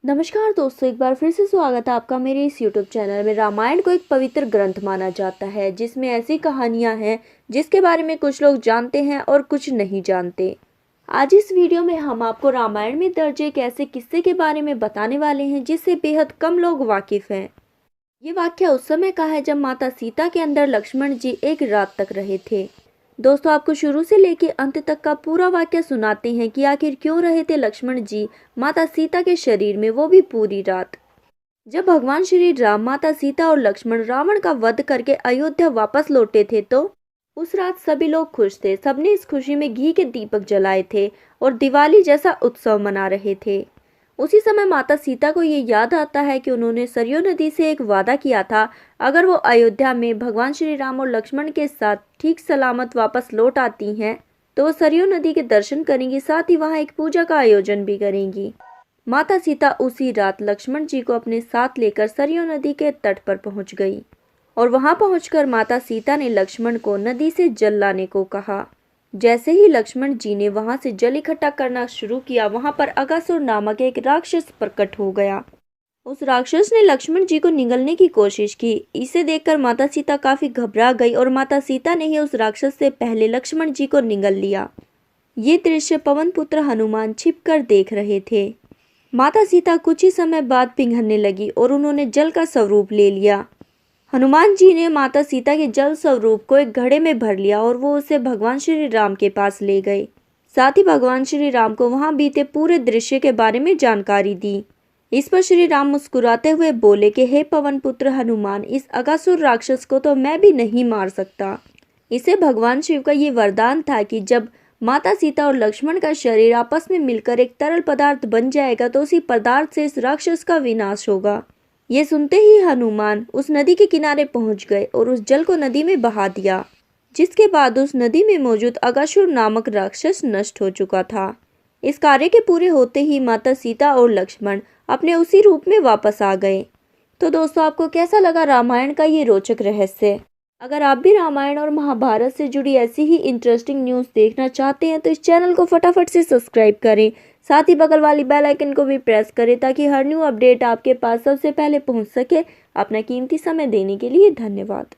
नमस्कार दोस्तों, एक बार फिर से स्वागत है आपका मेरे इस YouTube चैनल में। रामायण को एक पवित्र ग्रंथ माना जाता है जिसमें ऐसी कहानियां हैं जिसके बारे में कुछ लोग जानते हैं और कुछ नहीं जानते। आज इस वीडियो में हम आपको रामायण में दर्ज एक ऐसे किस्से के बारे में बताने वाले हैं जिससे बेहद कम लोग वाकिफ हैं। ये वाक्य उस समय का है जब माता सीता के अंदर लक्ष्मण जी एक रात तक रहे थे। दोस्तों, आपको शुरू से लेकर अंत तक का पूरा वाक्य सुनाते हैं कि आखिर क्यों रहे थे लक्ष्मण जी माता सीता के शरीर में, वो भी पूरी रात। जब भगवान श्री राम, माता सीता और लक्ष्मण रावण का वध करके अयोध्या वापस लौटे थे तो उस रात सभी लोग खुश थे। सबने इस खुशी में घी के दीपक जलाए थे और दिवाली जैसा उत्सव मना रहे थे। उसी समय माता सीता को ये याद आता है कि उन्होंने सरयू नदी से एक वादा किया था, अगर वो अयोध्या में भगवान श्री राम और लक्ष्मण के साथ ठीक सलामत वापस लौट आती हैं तो वो सरयू नदी के दर्शन करेंगी, साथ ही वहाँ एक पूजा का आयोजन भी करेंगी। माता सीता उसी रात लक्ष्मण जी को अपने साथ लेकर सरयू नदी के तट पर पहुंच गई और वहां पहुंचकर माता सीता ने लक्ष्मण को नदी से जल लाने को कहा। जैसे ही लक्ष्मण जी ने वहां से जल इकट्ठा करना शुरू किया, वहां पर अगासुर नामक एक राक्षस प्रकट हो गया। उस राक्षस ने लक्ष्मण जी को निगलने की कोशिश की। इसे देखकर माता सीता काफी घबरा गई और माता सीता ने ही उस राक्षस से पहले लक्ष्मण जी को निगल लिया। ये दृश्य पवन पुत्र हनुमान छिपकर देख रहे थे। माता सीता कुछ ही समय बाद पिघलने लगी और उन्होंने जल का स्वरूप ले लिया। हनुमान जी ने माता सीता के जल स्वरूप को एक घड़े में भर लिया और वो उसे भगवान श्री राम के पास ले गए। साथ ही भगवान श्री राम को वहां बीते पूरे दृश्य के बारे में जानकारी दी। इस पर श्री राम मुस्कुराते हुए बोले कि हे पवन पुत्र हनुमान, इस अगासुर राक्षस को तो मैं भी नहीं मार सकता। इसे भगवान शिव का ये वरदान था कि जब माता सीता और लक्ष्मण का शरीर आपस में मिलकर एक तरल पदार्थ बन जाएगा तो उसी पदार्थ से इस राक्षस का विनाश होगा। ये सुनते ही हनुमान उस नदी के किनारे पहुंच गए और उस जल को नदी में बहा दिया, जिसके बाद उस नदी में मौजूद अगासुर नामक राक्षस नष्ट हो चुका था। इस कार्य के पूरे होते ही माता सीता और लक्ष्मण अपने उसी रूप में वापस आ गए। तो दोस्तों, आपको कैसा लगा रामायण का ये रोचक रहस्य? अगर आप भी रामायण और महाभारत से जुड़ी ऐसी ही इंटरेस्टिंग न्यूज़ देखना चाहते हैं तो इस चैनल को फटाफट से सब्सक्राइब करें। साथ ही बगल वाली बेल आइकन को भी प्रेस करें ताकि हर न्यू अपडेट आपके पास सबसे पहले पहुंच सके। अपना कीमती समय देने के लिए धन्यवाद।